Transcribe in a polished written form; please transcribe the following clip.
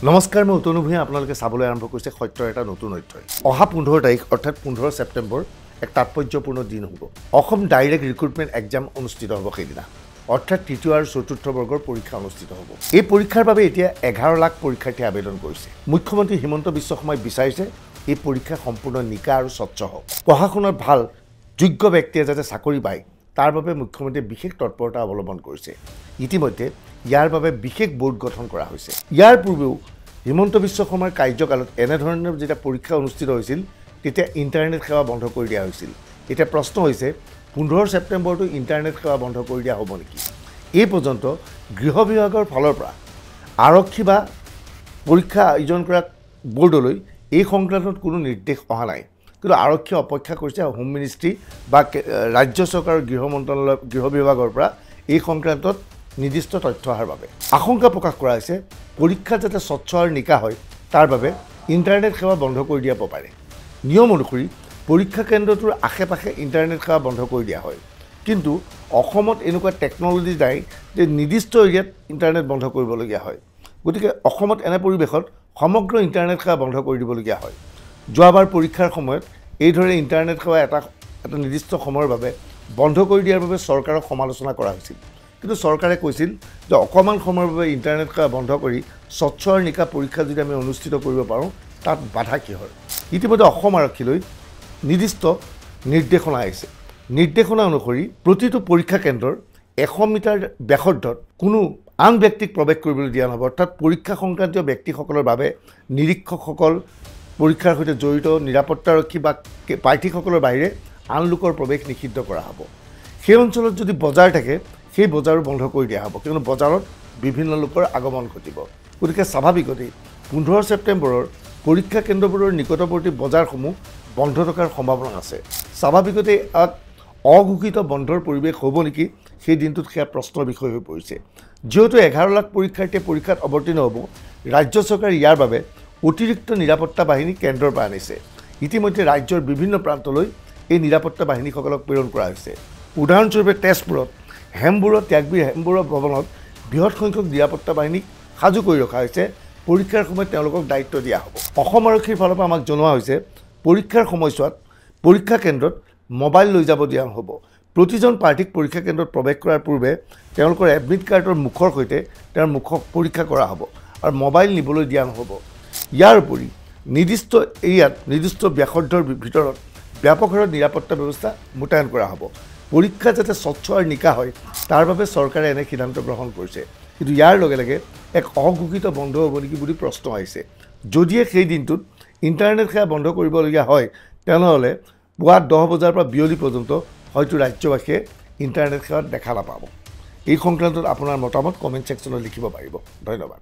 নমস্কাৰ, মই উত্তন ভূঞা। আপোনালোকে চাবলৈ আৰম্ভ কৰিছে সত্যৰ এটা নতুন অধ্যায়। অহা 15 তাৰিখ অৰ্থাৎ 15 ছেপ্টেম্বৰ এক তাৎপৰ্যপূৰ্ণ দিন হ'ব। অসম ডাইৰেক্ট ৰিক্ৰুটমেণ্ট এক্সাম অনুষ্ঠিত হ'ব সেইদিনা, অৰ্থাৎ তৃতীয় আৰু চতুৰ্থ বৰ্গৰ পৰীক্ষা অনুষ্ঠিত হ'ব। এই পৰীক্ষাৰ বাবে এতিয়া 11 লাখ পৰীক্ষাৰ্থীয়ে আবেদন কৰিছে। মুখ্যমন্ত্ৰী হিমন্ত বিশ্ব শৰ্মাই বিচাৰিছে এই পৰীক্ষা সম্পূৰ্ণ নিকা আৰু স্বচ্ছ হওক। পঢ়া শুনাত ভাল যোগ্য ব্যক্তিয়ে যাতে চাকৰি পায় তাৰ বাবে মুখ্যমন্ত্ৰীয়ে বিশেষ তৎপৰতা অৱলম্বন কৰিছে। ইতিমধ্যে ইয়াৰ বাবে বিশেষ বোৰ্ড গঠন কৰা হৈছে। ইয়াৰ পূৰ্বেও হিমন্ত বিশ্ব শৰ্মাৰ কাৰ্যকালত এনেধৰণৰ যেতিয়া পৰীক্ষা অনুষ্ঠিত হৈছিল তেতিয়া ইণ্টাৰনেট সেৱা বন্ধ কৰি দিয়া হৈছিল। এতিয়া প্ৰশ্ন হৈছে 15 ছেপ্টেম্বৰটো ইণ্টাৰনেট সেৱা বন্ধ কৰি দিয়া হ'ব নেকি? এই পৰ্যন্ত গৃহ বিভাগৰ ফালৰ পৰা আৰক্ষী বা পৰীক্ষা আয়োজন কৰা বোৰ্ডলৈ এই সংক্ৰান্তত কোনো নিৰ্দেশ অহা নাই, কিন্তু আৰক্ষীয়ে অপেক্ষা কৰিছে হোম মিনিষ্ট্ৰী বা ৰাজ্য চৰকাৰৰ গৃহ মন্ত্ৰালয় গৃহ বিভাগৰ পৰা এই সংক্ৰান্তত নিৰ্দিষ্ট তথ্য অহাৰ বাবে। আশংকা প্ৰকাশ কৰা হৈছে পৰীক্ষা যাতে স্বচ্ছ আৰু নিকা হয় তাৰ বাবে ইণ্টাৰনেট সেৱা বন্ধ কৰি দিয়া হ'ব পাৰে। নিয়ম অনুসৰি পৰীক্ষা কেন্দ্ৰটোৰ আশে পাশে ইণ্টাৰনেট সেৱা বন্ধ কৰি দিয়া হয়, কিন্তু অসমত এনেকুৱা টেকন'লজি নাই যে নিৰ্দিষ্ট এৰিয়াত ইণ্টাৰনেট বন্ধ কৰিবলগীয়া হয়। গতিকে অসমত এনে পৰিৱেশত সমগ্ৰ ইণ্টাৰনেট সেৱা বন্ধ কৰি দিবলগীয়া হয়। যোৱাবাৰ পৰীক্ষাৰ সময়ত এইদৰে ইণ্টাৰনেট সেৱা এটা নিৰ্দিষ্ট সময়ৰ বাবে বন্ধ কৰি দিয়াৰ বাবে চৰকাৰক সমালোচনা কৰা হৈছিল, কিন্তু চৰকাৰে কৈছিল যে অকণমান সময়ৰ বাবে ইণ্টাৰনেট সেৱা বন্ধ কৰি স্বচ্ছ আৰু নিকা পৰীক্ষা যদি আমি অনুষ্ঠিত কৰিব পাৰোঁ তাত বাধা কিহৰ? ইতিমধ্যে অসম আৰক্ষীলৈ নিৰ্দিষ্ট নিৰ্দেশনা আহিছে। নিৰ্দেশনা অনুসৰি প্ৰতিটো পৰীক্ষা কেন্দ্ৰৰ 100 মিটাৰ ব্যাসাৰ্ধত কোনো আন ব্যক্তিক প্ৰৱেশ কৰিবলৈ দিয়া নহ'ব, অৰ্থাৎ পৰীক্ষা সংক্ৰান্তীয় ব্যক্তিসকলৰ বাবে নিৰীক্ষকসকল, পৰীক্ষাৰ সৈতে জড়িত নিৰাপত্তাৰক্ষী বা প্ৰাৰ্থীসকলৰ বাহিৰে আন লোকৰ প্ৰৱেশ নিষিদ্ধ কৰা হ'ব। সেই অঞ্চলত যদি বজাৰ থাকে সেই বজাৰো বন্ধ কৰি দিয়া হ'ব, কিয়নো বজাৰত বিভিন্ন লোকৰ আগমন ঘটিব। গতিকে স্বাভাৱিকতেই 15 ছেপ্টেম্বৰৰ পৰীক্ষা কেন্দ্ৰবোৰৰ নিকটৱৰ্তী বজাৰসমূহ বন্ধ থকাৰ সম্ভাৱনা আছে। স্বাভাৱিকতেই অঘোষিত বন্ধৰ পৰিৱেশ হ'ব নেকি সেই দিনটোত সেয়া প্ৰশ্নৰ বিষয় হৈ পৰিছে। যিহেতু 11 লাখ পৰীক্ষাৰ্থীয়ে পৰীক্ষাত অৱতীৰ্ণ হ'ব, ৰাজ্য চৰকাৰে ইয়াৰ বাবে অতিৰিক্ত নিৰাপত্তা বাহিনী কেন্দ্ৰৰ পৰা আনিছে। ইতিমধ্যে ৰাজ্যৰ বিভিন্ন প্ৰান্তলৈ এই নিৰাপত্তা বাহিনীসকলক প্ৰেৰণ কৰা হৈছে। উদাহৰণস্বৰূপে তেজপুৰত ত্যাগবীৰ হেমবুৰ ভৱনত বৃহৎ সংখ্যক নিৰাপত্তা বাহিনীক সাজু কৰি ৰখা হৈছে। পৰীক্ষাৰ সময়ত তেওঁলোকক দায়িত্ব দিয়া হ'ব। অসম আৰক্ষীৰ ফালৰ পৰা আমাক জনোৱা হৈছে পৰীক্ষাৰ সময়ছোৱাত পৰীক্ষা কেন্দ্ৰত মোবাইল লৈ যাব দিয়া নহ'ব। প্ৰতিজন প্ৰাৰ্থীক পৰীক্ষা কেন্দ্ৰত প্ৰৱেশ কৰাৰ পূৰ্বে তেওঁলোকৰ এডমিট কাৰ্ডৰ মুখৰ সৈতে তেওঁৰ মুখক পৰীক্ষা কৰা হ'ব আৰু মোবাইল নিবলৈ দিয়া নহ'ব। ইয়াৰ উপৰি নিৰ্দিষ্ট এৰিয়াত নিৰ্দিষ্ট ব্যাসাৰ্ধৰ ভিতৰত ব্যাপক হাৰত নিৰাপত্তা ব্যৱস্থা মোতায়েন কৰা হ'ব। পৰীক্ষা যাতে স্বচ্ছ আৰু নিকা হয় তাৰ বাবে চৰকাৰে এনে সিদ্ধান্ত গ্ৰহণ কৰিছে, কিন্তু ইয়াৰ লগে লগে এক অঘোষিত বন্ধ হ'ব নেকি বুলি প্ৰশ্ন আহিছে। যদিহে সেই দিনটোত ইণ্টাৰনেট সেৱা বন্ধ কৰিবলগীয়া হয় তেনেহ'লে পুৱা 10 বজাৰ পৰা বিয়লি পৰ্যন্ত হয়তো ৰাজ্যবাসীয়ে ইণ্টাৰনেট সেৱা দেখা নাপাব। এই সংক্ৰান্তত আপোনাৰ মতামত কমেণ্ট ছেকশ্যনত লিখিব পাৰিব। ধন্যবাদ।